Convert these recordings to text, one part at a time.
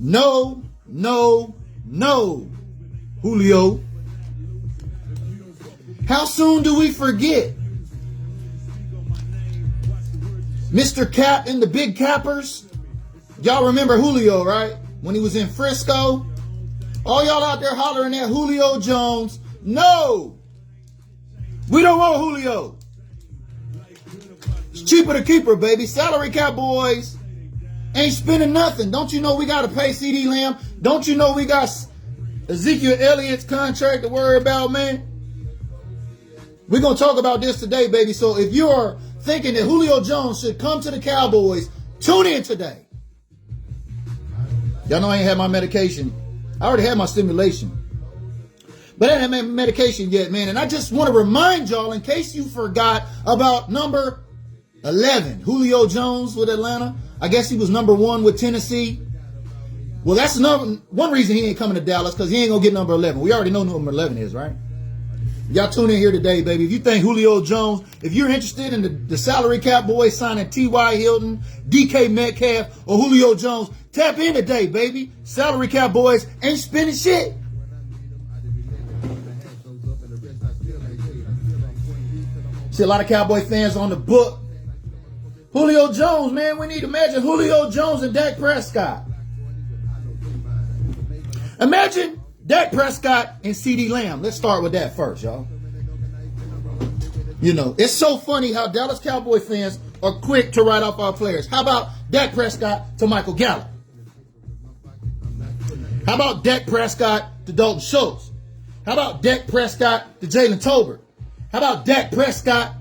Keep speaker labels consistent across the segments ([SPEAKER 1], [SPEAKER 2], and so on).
[SPEAKER 1] No, Julio. How soon do we forget? Mr. Cap and the Big Cappers. Y'all remember Julio, right? When he was in Frisco. All y'all out there hollering at Julio Jones. No. We don't want Julio. It's cheaper to keep her, baby. Salary cap boys ain't spending nothing. Don't you know we got to pay CD Lamb? Don't you know we got Ezekiel Elliott's contract to worry about, man? We're going to talk about this today, baby. So if you're thinking that Julio Jones should come to the Cowboys, tune in today. Y'all know I ain't had my medication. I already had my stimulation. But I haven't had my medication yet, man. And I just want to remind y'all, in case you forgot, about number 11, Julio Jones with Atlanta. I guess he was number 1 with Tennessee. Well, that's one reason he ain't coming to Dallas, because he ain't going to get number 11. We already know who number 11 is, right? Y'all tune in here today, baby. If you think Julio Jones, if you're interested in the salary cap boys signing T.Y. Hilton, DK Metcalf, or Julio Jones, tap in today, baby. Salary cap boys ain't spending shit. See a lot of Cowboy fans on the book. Julio Jones, man, we need to imagine Julio Jones and Dak Prescott. Imagine Dak Prescott and CD Lamb. Let's start with that first, y'all. You know, it's so funny how Dallas Cowboy fans are quick to write off our players. How about Dak Prescott to Michael Gallup? How about Dak Prescott to Dalton Schultz? How about Dak Prescott to Jalen Tolbert? How about Dak Prescott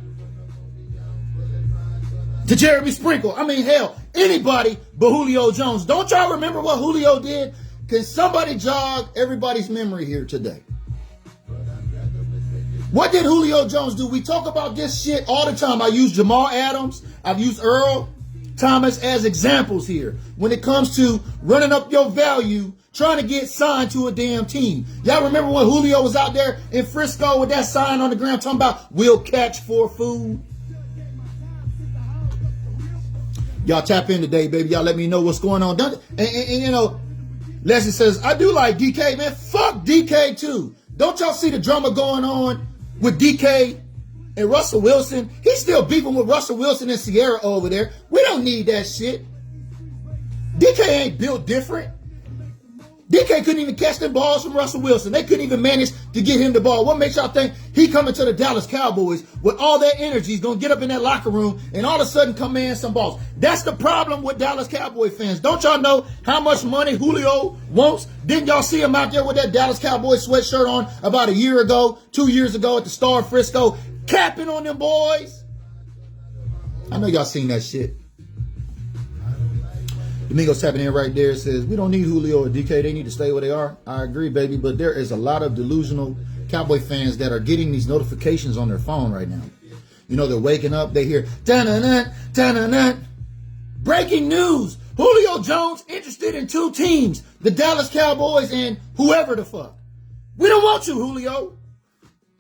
[SPEAKER 1] to Jeremy Sprinkle? I mean, hell, anybody but Julio Jones. Don't y'all remember what Julio did? Can somebody jog everybody's memory here today? What did Julio Jones do? We talk about this shit all the time. I use Jamal Adams. I've used Earl Thomas as examples here when it comes to running up your value, trying to get signed to a damn team. Y'all remember when Julio was out there in Frisco with that sign on the ground talking about, "We'll catch for food"? Y'all tap in today, baby. Y'all let me know what's going on. And you know, Leslie says, I do like DK, man. Fuck DK too. Don't y'all see the drama going on with DK and Russell Wilson? He's still beefing with Russell Wilson and Sierra over there. We don't need that shit. DK ain't built different. DK couldn't even catch them balls from Russell Wilson. They couldn't even manage to get him the ball. What makes y'all think he coming to the Dallas Cowboys with all that energy? He's going to get up in that locker room and all of a sudden command some balls. That's the problem with Dallas Cowboy fans. Don't y'all know how much money Julio wants? Didn't y'all see him out there with that Dallas Cowboys sweatshirt on about a year ago, 2 years ago at the Star Frisco, capping on them boys? I know y'all seen that shit. Domingo's tapping in right there. Says, we don't need Julio or DK. They need to stay where they are. I agree, baby. But there is a lot of delusional Cowboy fans that are getting these notifications on their phone right now. You know, they're waking up. They hear, ta-na-na, ta-na-na. Breaking news. Julio Jones interested in 2 teams. The Dallas Cowboys and whoever the fuck. We don't want you, Julio.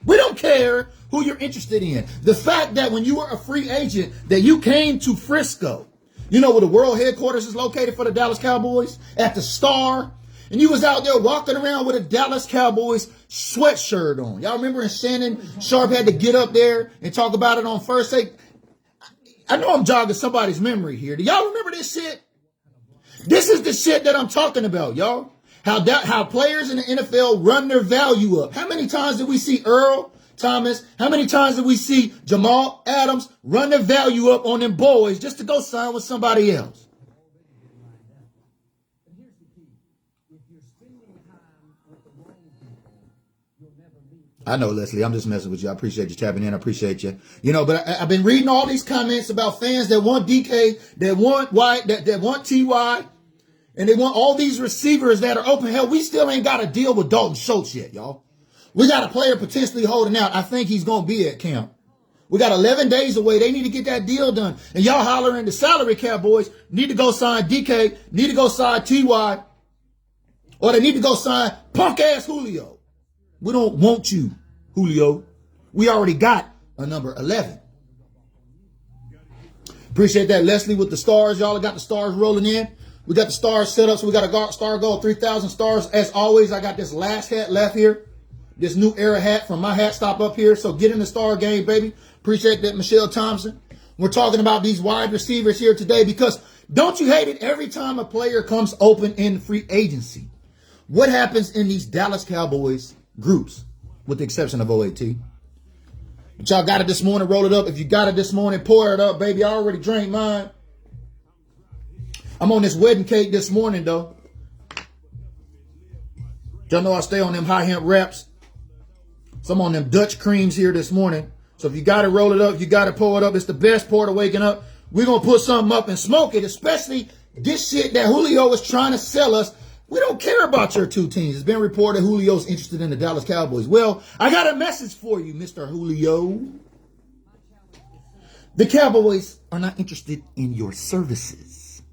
[SPEAKER 1] We don't care who you're interested in. The fact that when you were a free agent, that you came to Frisco, you know where the world headquarters is located for the Dallas Cowboys? At the Star. And you was out there walking around with a Dallas Cowboys sweatshirt on. Y'all remember when Shannon Sharp had to get up there and talk about it on First Take? I know I'm jogging somebody's memory here. Do y'all remember this shit? This is the shit that I'm talking about, y'all. How players in the NFL run their value up. How many times did we see Earl Thomas? How many times did we see Jamal Adams run their value up on them boys just to go sign with somebody else? I know, Leslie, I'm just messing with you. I appreciate you tapping in. I appreciate you. You know, but I've been reading all these comments about fans that want DK, that want White, that want TY, and they want all these receivers that are open. Hell, we still ain't got a deal with Dalton Schultz yet, y'all. We got a player potentially holding out. I think he's going to be at camp. We got 11 days away. They need to get that deal done. And y'all hollering the salary cap boys need to go sign DK, need to go sign TY, or they need to go sign punk-ass Julio. We don't want you, Julio. We already got a number 11. Appreciate that, Leslie, with the stars. Y'all got the stars rolling in. We got the stars set up, so we got a star goal, 3,000 stars. As always, I got this last hat left here. This new era hat from my hat stop up here. So get in the star game, baby. Appreciate that, Michelle Thompson. We're talking about these wide receivers here today because don't you hate it every time a player comes open in free agency? What happens in these Dallas Cowboys groups, with the exception of OAT? But y'all got it this morning, roll it up. If you got it this morning, pour it up, baby. I already drank mine. I'm on this wedding cake this morning, though. Y'all know I stay on them high hemp wraps. So I'm on them Dutch creams here this morning. So if you got to roll it up, you got to pour it up. It's the best pour to waking up. We're going to put something up and smoke it, especially this shit that Julio was trying to sell us. We don't care about your two teams. It's been reported Julio's interested in the Dallas Cowboys. Well, I got a message for you, Mr. Julio. The Cowboys are not interested in your services.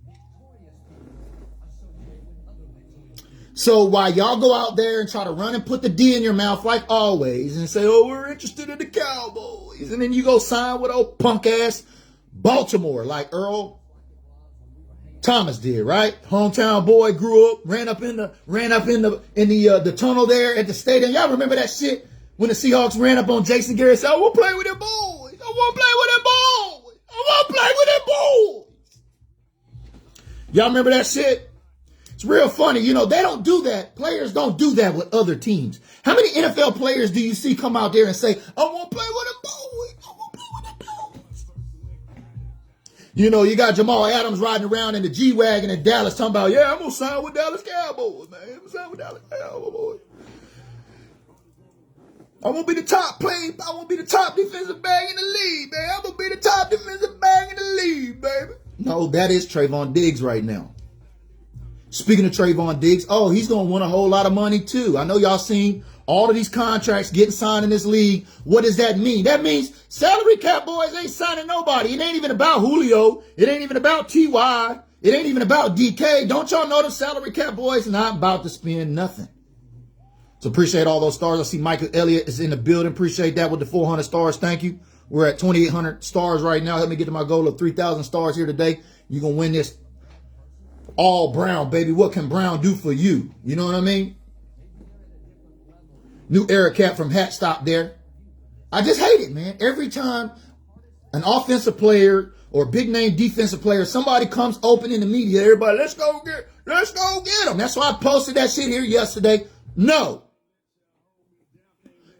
[SPEAKER 1] So while y'all go out there and try to run and put the D in your mouth like always and say, oh, we're interested in the Cowboys. And then you go sign with old punk ass Baltimore like Earl Thomas did, right? Hometown boy, grew up, ran up in the tunnel there at the stadium. Y'all remember that shit when the Seahawks ran up on Jason Garrett and said, I want to play with them boys. I want to play with them boys. I want to play with them boys. Y'all remember that shit? It's real funny. You know, they don't do that. Players don't do that with other teams. How many NFL players do you see come out there and say, I want to play with them boys. I want to play with them boys. You know, you got Jamal Adams riding around in the G-Wagon in Dallas talking about, yeah, I'm going to sign with Dallas Cowboys, man. I'm going to sign with Dallas Cowboys. I want to be the top player. I want to be the top defensive back in the league, man. I'm going to be the top defensive back in the league, baby. No, that is Trayvon Diggs right now. Speaking of Trayvon Diggs, oh, he's going to win a whole lot of money too. I know y'all seen all of these contracts getting signed in this league. What does that mean? That means salary cap boys ain't signing nobody. It ain't even about Julio. It ain't even about T.Y. It ain't even about DK. Don't y'all know the salary cap boys not about to spend nothing? So appreciate all those stars. I see Michael Elliott is in the building. Appreciate that with the 400 stars. Thank you. We're at 2,800 stars right now. Help me get to my goal of 3,000 stars here today. You're going to win this all Brown, baby. What can Brown do for you? You know what I mean? New era cap from Hat Stop there. I just hate it, man. Every time an offensive player or big name defensive player, somebody comes open in the media, everybody, let's go get them. That's why I posted that shit here yesterday. No.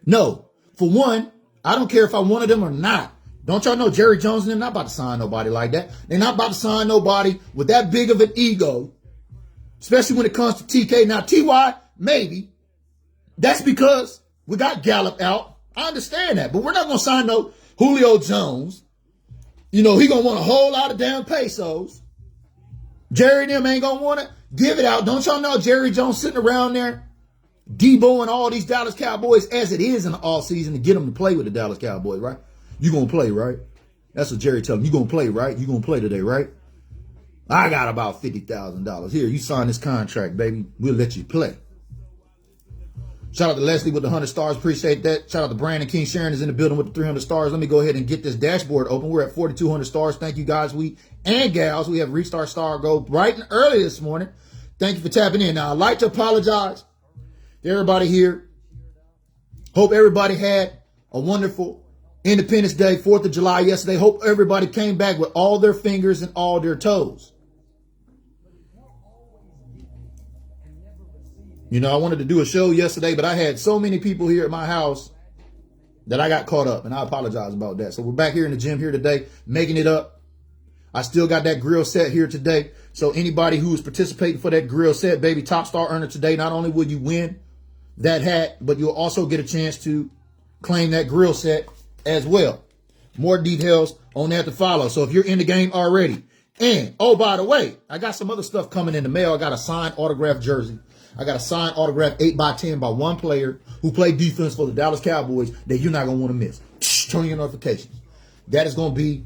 [SPEAKER 1] For one, I don't care if I wanted them or not. Don't y'all know Jerry Jones and them not about to sign nobody like that? They're not about to sign nobody with that big of an ego, especially when it comes to TK. Now, T.Y., maybe. That's because we got Gallup out. I understand that, but we're not going to sign no Julio Jones. You know, he going to want a whole lot of damn pesos. Jerry and them ain't going to want to give it out. Don't y'all know Jerry Jones sitting around there Debo and all these Dallas Cowboys as it is in the offseason to get them to play with the Dallas Cowboys, right? You going to play, right? That's what Jerry told him. You going to play, right? You going to play today, right? I got about $50,000. Here, you sign this contract, baby. We'll let you play. Shout out to Leslie with the 100 stars. Appreciate that. Shout out to Brandon King. Sharon is in the building with the 300 stars. Let me go ahead and get this dashboard open. We're at 4,200 stars. Thank you, guys. And gals. We have reached our star goal bright and early this morning. Thank you for tapping in. Now, I'd like to apologize to everybody here. Hope everybody had a wonderful Independence Day, 4th of July yesterday. Hope everybody came back with all their fingers and all their toes. You know, I wanted to do a show yesterday, but I had so many people here at my house that I got caught up, and I apologize about that. So we're back here in the gym here today, making it up. I still got that grill set here today. So anybody who is participating for that grill set, baby, top star earner today, not only will you win that hat, but you'll also get a chance to claim that grill set as well. More details on that to follow. So if you're in the game already, and oh, by the way, I got some other stuff coming in the mail. I got a signed autographed jersey. I got a signed autograph 8x10 by one player who played defense for the Dallas Cowboys that you're not going to want to miss. Turn on your notifications. That is going to be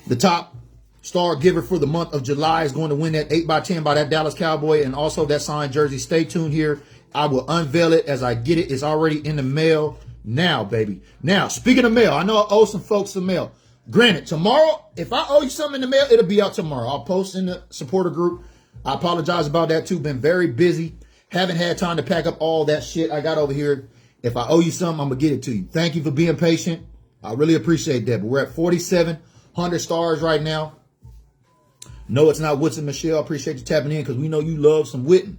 [SPEAKER 1] the top star giver for the month of July is going to win that 8x10 by that Dallas Cowboy and also that signed jersey. Stay tuned here. I will unveil it as I get it. It's already in the mail now, baby. Now, speaking of mail, I know I owe some folks some mail. Granted, tomorrow, if I owe you something in the mail, it'll be out tomorrow. I'll post in the supporter group. I apologize about that too. Been very busy. Haven't had time to pack up all that shit I got over here. If I owe you something, I'm going to get it to you. Thank you for being patient. I really appreciate that. But we're at 4,700 stars right now. No, it's not Woods and Michelle. I appreciate you tapping in because we know you love some Witten.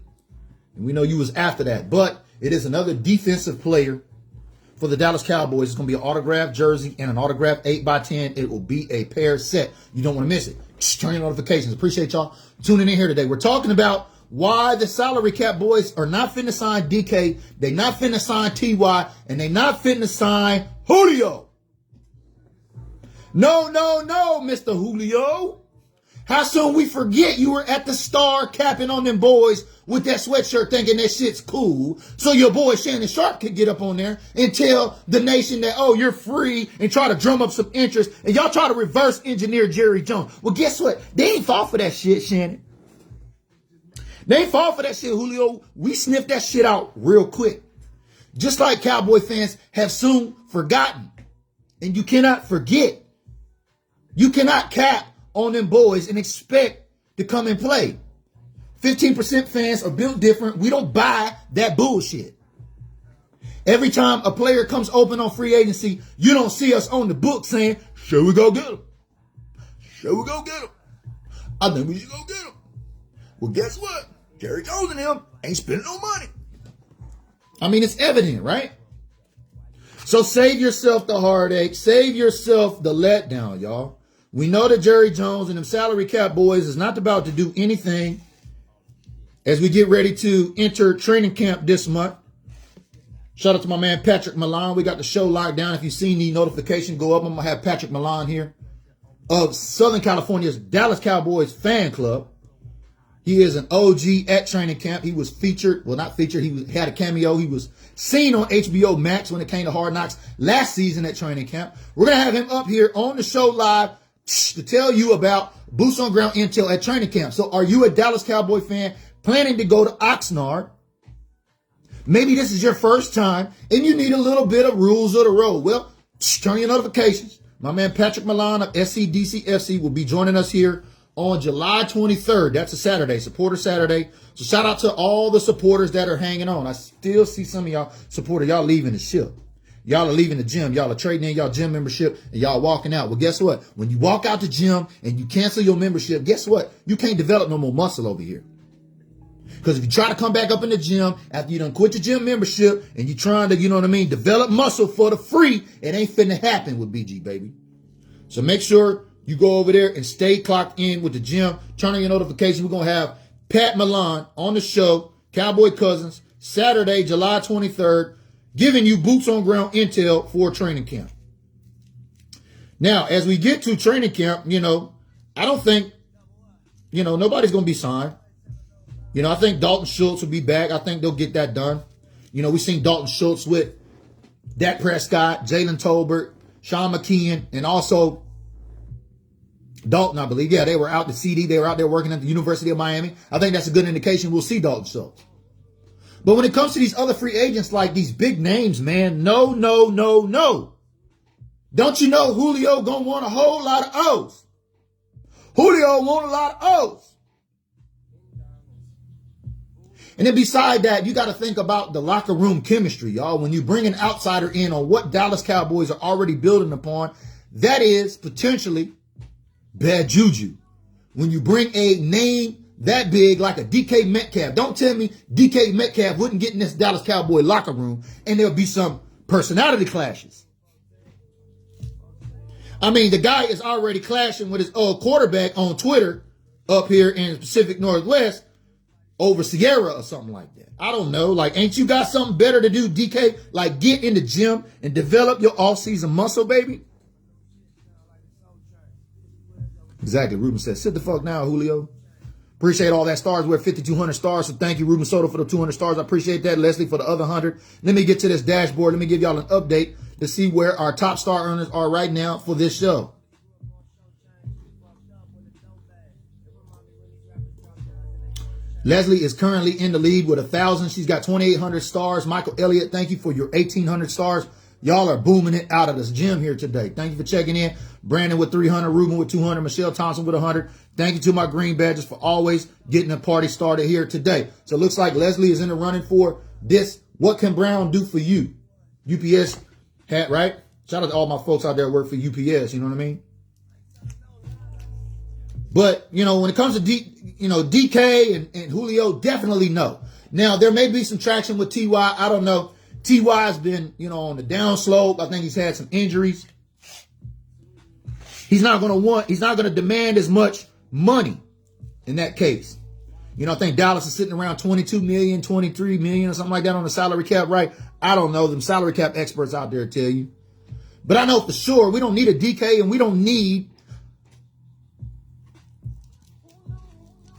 [SPEAKER 1] And we know you was after that. But it is another defensive player for the Dallas Cowboys. It's going to be an autographed jersey and an autographed 8x10. It will be a pair set. You don't want to miss it. Just turn your notifications. Appreciate y'all tuning in here today. We're talking about why the salary cap boys are not finna sign DK. They not finna sign TY. And they not finna sign Julio. No, Mr. Julio. How soon we forget you were at the Star capping on them boys with that sweatshirt thinking that shit's cool. So your boy Shannon Sharp could get up on there and tell the nation that, oh, you're free and try to drum up some interest. And y'all try to reverse engineer Jerry Jones. Well, guess what? They ain't fall for that shit, Shannon. They ain't fall for that shit, Julio. We sniffed that shit out real quick. Just like Cowboy fans have soon forgotten. And you cannot forget. You cannot cap on them boys and expect to come and play. 15% fans are built different. We don't buy that bullshit. Every time a player comes open on free agency, you don't see us on the book saying, should we go get him? Should we go get him? I think we should go get him. Well, guess what? Jerry Jones and him ain't spending no money. I mean, it's evident, right? So save yourself the heartache. Save yourself the letdown, y'all. We know that Jerry Jones and them salary cap boys is not about to do anything as we get ready to enter training camp this month. Shout out to my man Patrick Milan. We got the show locked down. If you've seen the notification go up, I'm going to have Patrick Milan here of Southern California's Dallas Cowboys fan club. He is an OG at training camp. He was featured, well, not featured. He had a cameo. He was seen on HBO Max when it came to Hard Knocks last season at training camp. We're going to have him up here on the show live to tell you about boots on ground intel at training camp. So are you a Dallas Cowboy fan planning to go to Oxnard? Maybe this is your first time and you need a little bit of rules of the road. Well, turn your notifications. My man Patrick Milan of SCDCFC will be joining us here on July 23rd. That's a Saturday, supporter Saturday. So shout out to all the supporters that are hanging on. I still see some of y'all supporters, y'all leaving the ship. Y'all are leaving the gym. Y'all are trading in y'all gym membership and y'all walking out. Well, guess what? When you walk out the gym and you cancel your membership, guess what? You can't develop no more muscle over here. Because if you try to come back up in the gym after you done quit your gym membership and you trying to, you know what I mean, develop muscle for the free, it ain't finna happen with BG, baby. So make sure you go over there and stay clocked in with the gym. Turn on your notifications. We're going to have Pat Milan on the show, Cowboy Cousins, Saturday, July 23rd, giving you boots on ground intel for training camp. Now, as we get to training camp, I don't think, nobody's going to be signed. I think Dalton Schultz will be back. I think they'll get that done. We've seen Dalton Schultz with Dak Prescott, Jalen Tolbert, Sean McKeon, and also Dalton, I believe. Yeah, they were out to CD. They were out there working at the University of Miami. I think that's a good indication we'll see Dalton Schultz. But when it comes to these other free agents like these big names, man, no. Don't you know Julio gonna want a whole lot of O's? Julio want a lot of O's. And then beside that, you got to think about the locker room chemistry, y'all. When you bring an outsider in on what Dallas Cowboys are already building upon, that is potentially bad juju. When you bring a name that big like a DK Metcalf, don't tell me DK Metcalf wouldn't get in this Dallas Cowboy locker room and there'll be some personality clashes. I mean, the guy is already clashing with his old quarterback on Twitter up here in the Pacific Northwest over Sierra or something like that. I don't know. Like, ain't you got something better to do, DK? Like, get in the gym and develop your off-season muscle, baby. Exactly. Ruben says, sit the fuck down, Julio. Appreciate all that stars. We're at 5,200 stars. So thank you, Ruben Soto, for the 200 stars. I appreciate that. Leslie for the other 100. Let me get to this dashboard. Let me give y'all an update to see where our top star earners are right now for this show. Leslie is currently in the lead with 1,000. She's got 2,800 stars. Michael Elliott, thank you for your 1,800 stars. Y'all are booming it out of this gym here today. Thank you for checking in. Brandon with 300, Ruben with 200, Michelle Thompson with 100. Thank you to my green badges for always getting the party started here today. So it looks like Leslie is in the running for this. What can Brown do for you? UPS hat, right? Shout out to all my folks out there who work for UPS. You know what I mean? But, you know, when it comes to DK and Julio, definitely no. Now, there may be some traction with T.Y. I don't know. T.Y. has been, on the down slope. I think he's had some injuries. He's not going to demand as much money in that case. I think Dallas is sitting around 22 million, 23 million or something like that on the salary cap, right? I don't know. Them salary cap experts out there tell you. But I know for sure we don't need a DK and we don't need,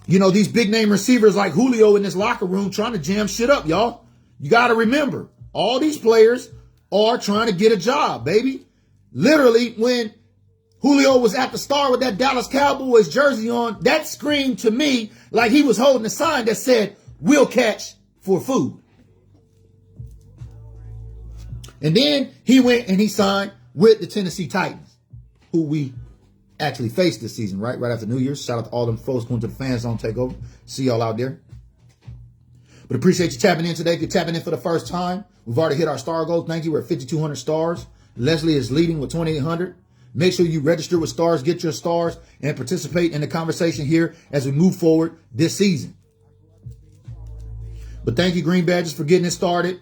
[SPEAKER 1] these big name receivers like Julio in this locker room trying to jam shit up, y'all. You got to remember, all these players are trying to get a job, baby. Literally, when Julio was at the Star with that Dallas Cowboys jersey on, that screamed to me like he was holding a sign that said, "We'll catch for food." And then he went and he signed with the Tennessee Titans, who we actually faced this season, right? Right after New Year's. Shout out to all them folks going to the Fan Zone Takeover. See y'all out there. But appreciate you tapping in today. If you're tapping in for the first time, we've already hit our star goal. Thank you. We're at 5,200 stars. Leslie is leading with 2,800. Make sure you register with stars, get your stars, and participate in the conversation here as we move forward this season. But thank you, Green Badgers, for getting it started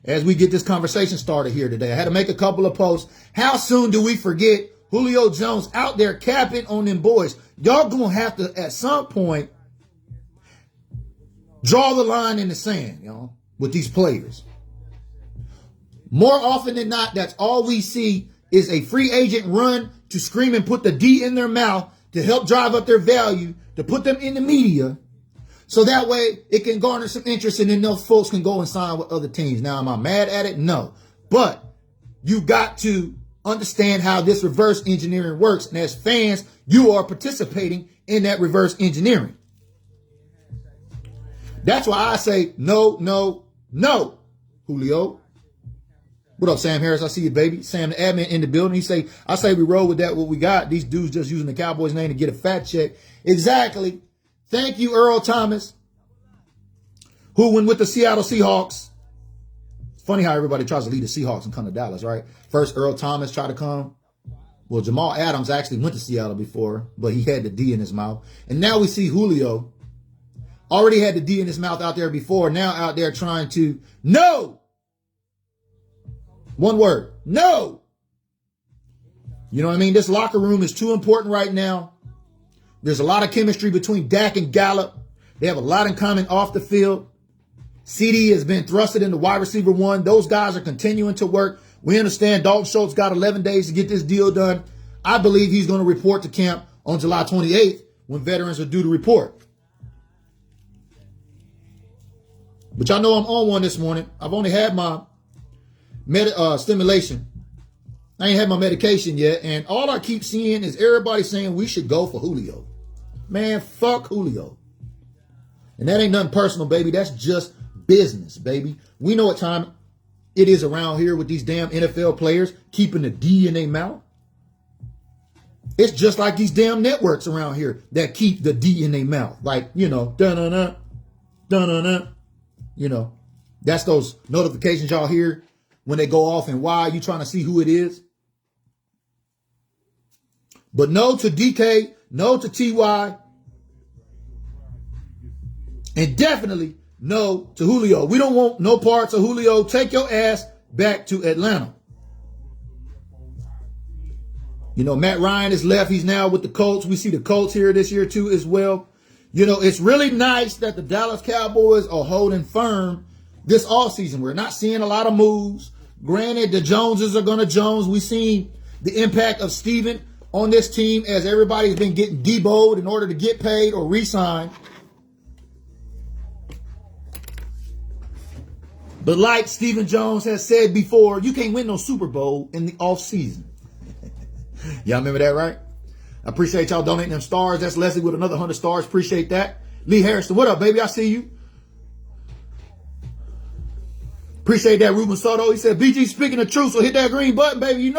[SPEAKER 1] as we get this conversation started here today. I had to make a couple of posts. How soon do we forget Julio Jones out there capping on them boys? Y'all gonna have to, at some point, draw the line in the sand, with these players. More often than not, that's all we see is a free agent run to scream and put the D in their mouth to help drive up their value, to put them in the media, so that way it can garner some interest and then those folks can go and sign with other teams. Now, am I mad at it? No. But you got to understand how this reverse engineering works. And as fans, you are participating in that reverse engineering. That's why I say no, no, no, Julio. What up, Sam Harris? I see you, baby. Sam, the admin in the building. I say we roll with that, what we got. These dudes just using the Cowboys name to get a fat check. Exactly. Thank you, Earl Thomas, who went with the Seattle Seahawks. It's funny how everybody tries to lead the Seahawks and come to Dallas, right? First, Earl Thomas tried to come. Well, Jamal Adams actually went to Seattle before, but he had the D in his mouth. And now we see Julio already had the D in his mouth out there before, now out there trying to, no! One word, no! You know what I mean? This locker room is too important right now. There's a lot of chemistry between Dak and Gallup. They have a lot in common off the field. CD has been thrusted into wide receiver one. Those guys are continuing to work. We understand Dalton Schultz got 11 days to get this deal done. I believe he's going to report to camp on July 28th when veterans are due to report. But y'all know I'm on one this morning. I've only had my stimulation. I ain't had my medication yet. And all I keep seeing is everybody saying we should go for Julio. Man, fuck Julio. And that ain't nothing personal, baby. That's just business, baby. We know what time it is around here with these damn NFL players keeping the D in their mouth. It's just like these damn networks around here that keep the D in their mouth. Like, dun-dun-dun, dun-dun-dun. That's those notifications y'all hear when they go off and why you trying to see who it is. But no to DK, no to TY, and definitely no to Julio. We don't want no parts of Julio. Take your ass back to Atlanta. Matt Ryan is left. He's now with the Colts. We see the Colts here this year too as well. It's really nice that the Dallas Cowboys are holding firm this offseason. We're not seeing a lot of moves. Granted, the Joneses are going to Jones. We've seen the impact of Steven on this team as everybody's been getting deboed in order to get paid or re-signed. But like Stephen Jones has said before, you can't win no Super Bowl in the offseason. Y'all remember that, right? I appreciate y'all donating them stars. That's Leslie with another 100 stars. Appreciate that. Lee Harrison, what up, baby? I see you. Appreciate that. Ruben Soto, he said, BG speaking the truth, so hit that green button, baby.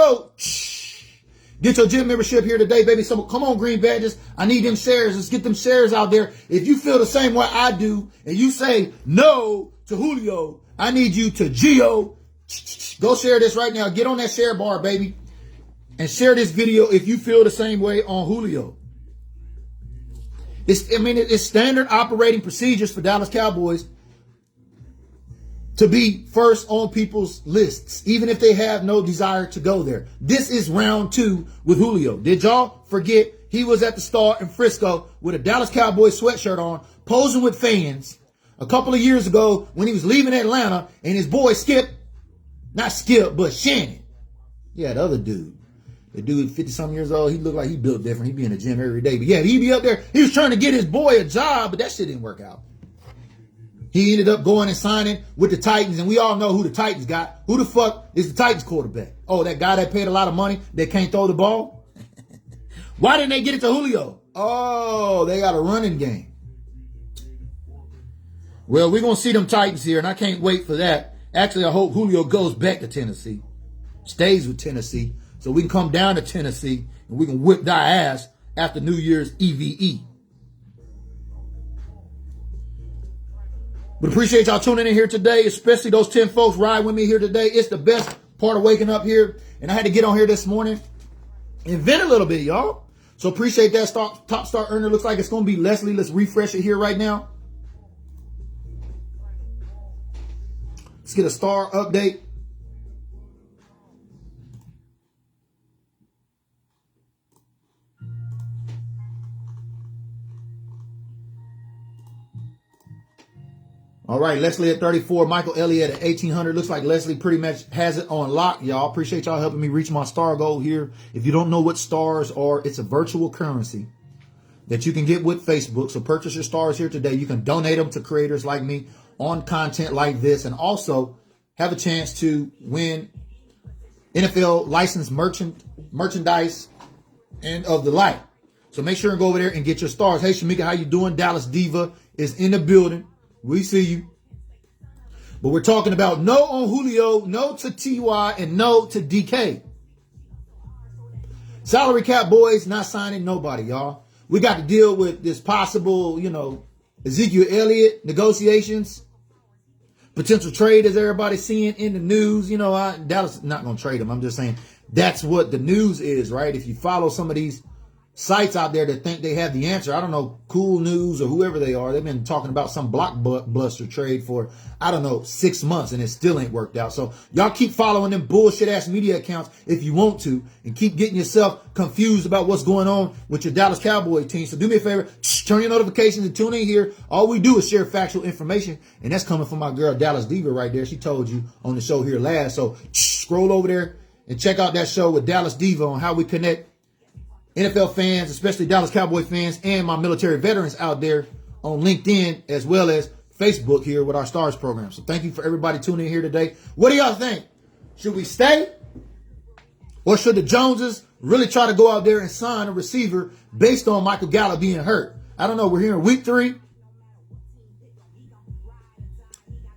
[SPEAKER 1] Get your gym membership here today, baby. So come on, green badges. I need them shares. Let's get them shares out there. If you feel the same way I do and you say no to Julio, I need you to Geo. Go share this right now. Get on that share bar, baby. And share this video if you feel the same way on Julio. It's standard operating procedures for Dallas Cowboys to be first on people's lists, even if they have no desire to go there. This is round 2 with Julio. Did y'all forget he was at the Star in Frisco with a Dallas Cowboys sweatshirt on, posing with fans a couple of years ago when he was leaving Atlanta, and his boy Shannon. Yeah, the other dude. The dude, 50-something years old, he looked like he built different. He'd be in the gym every day. But yeah, he'd be up there. He was trying to get his boy a job, but that shit didn't work out. He ended up going and signing with the Titans, and we all know who the Titans got. Who the fuck is the Titans quarterback? Oh, that guy that paid a lot of money that can't throw the ball? Why didn't they get it to Julio? Oh, they got a running game. Well, we're going to see them Titans here, and I can't wait for that. Actually, I hope Julio goes back to Tennessee, stays with Tennessee, so we can come down to Tennessee, and we can whip thy ass after New Year's EVE. But appreciate y'all tuning in here today, especially those 10 folks riding with me here today. It's the best part of waking up here. And I had to get on here this morning and vent a little bit, y'all. So appreciate that. Top star earner looks like it's going to be Leslie. Let's refresh it here right now. Let's get a star update. All right, Leslie at 34, Michael Elliott at 1,800. Looks like Leslie pretty much has it on lock, y'all. Appreciate y'all helping me reach my star goal here. If you don't know what stars are, it's a virtual currency that you can get with Facebook. So purchase your stars here today. You can donate them to creators like me on content like this, and also have a chance to win NFL licensed merchandise and of the like. So make sure and go over there and get your stars. Hey, Shamika, how you doing? Dallas Diva is in the building. We see you. But we're talking about no on Julio, no to TY, and no to DK. Salary cap boys not signing nobody, y'all. We got to deal with this possible, Ezekiel Elliott negotiations. Potential trade, as everybody's seeing in the news. Dallas is not going to trade him. I'm just saying that's what the news is, right? If you follow some of these sites out there that think they have the answer. I don't know, Cool News or whoever they are. They've been talking about some blockbuster trade for, 6 months, and it still ain't worked out. So y'all keep following them bullshit ass media accounts if you want to, and keep getting yourself confused about what's going on with your Dallas Cowboys team. So do me a favor, turn your notifications and tune in here. All we do is share factual information, and that's coming from my girl Dallas Diva right there. She told you on the show here last. So scroll over there and check out that show with Dallas Diva on how we connect NFL fans, especially Dallas Cowboy fans, and my military veterans out there on LinkedIn as well as Facebook here with our Stars program. So thank you for everybody tuning in here today. What do y'all think? Should we stay? Or should the Joneses really try to go out there and sign a receiver based on Michael Gallup being hurt? I don't know. We're here in week 3.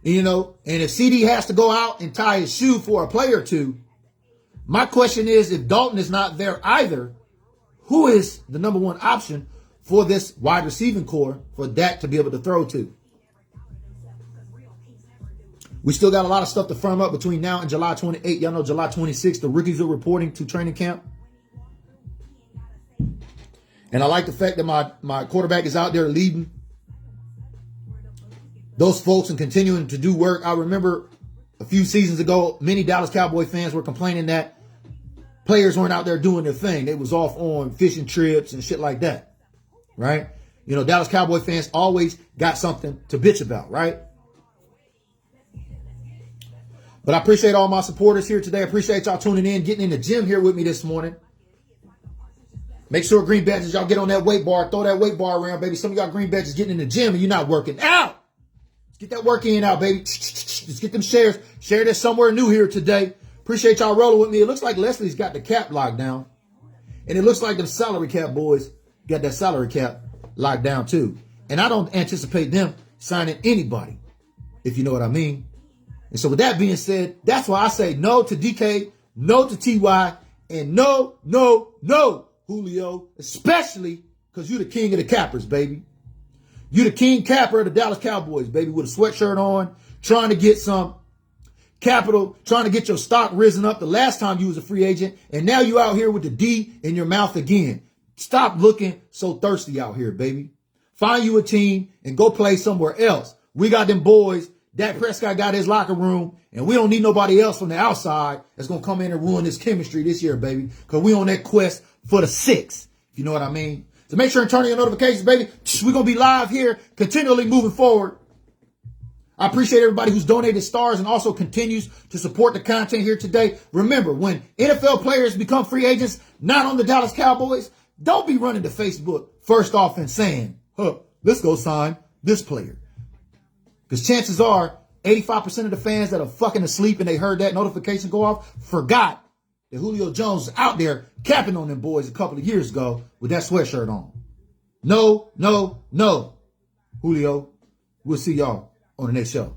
[SPEAKER 1] And if CD has to go out and tie his shoe for a play or two, my question is, if Dalton is not there either, who is the number one option for this wide receiving core for Dak to be able to throw to? We still got a lot of stuff to firm up between now and July 28th. Y'all know July 26th, the rookies are reporting to training camp. And I like the fact that my quarterback is out there leading those folks and continuing to do work. I remember a few seasons ago, many Dallas Cowboy fans were complaining that players weren't out there doing their thing. They was off on fishing trips and shit like that, right? Dallas Cowboy fans always got something to bitch about, right? But I appreciate all my supporters here today. I appreciate y'all tuning in, getting in the gym here with me this morning. Make sure green badges, y'all get on that weight bar. Throw that weight bar around, baby. Some of y'all green badges getting in the gym and you're not working out. Let's get that work in out, baby. Let's get them shares. Share this somewhere new here today. Appreciate y'all rolling with me. It looks like Leslie's got the cap locked down. And it looks like them salary cap boys got that salary cap locked down too. And I don't anticipate them signing anybody, if you know what I mean. And so with that being said, that's why I say no to DK, no to TY, And no, no, no, Julio, especially because you're the king of the cappers, baby. You're the king capper of the Dallas Cowboys, baby, with a sweatshirt on, trying to get some capital, trying to get your stock risen up the last time you was a free agent, and now you out here with the D in your mouth again. Stop looking so thirsty out here, baby. Find you a team and go play somewhere else. We got them boys. Dak Prescott got his locker room, and we don't need nobody else from the outside that's going to come in and ruin this chemistry this year, baby, because we on that quest for the 6, if you know what I mean. So make sure and turn on your notifications, baby. We're going to be live here continually moving forward. I appreciate everybody who's donated stars and also continues to support the content here today. Remember, when NFL players become free agents, not on the Dallas Cowboys, don't be running to Facebook first off and saying, let's go sign this player. Because chances are 85% of the fans that are fucking asleep and they heard that notification go off forgot that Julio Jones was out there capping on them boys a couple of years ago with that sweatshirt on. No, no, no. Julio, we'll see y'all on the next show.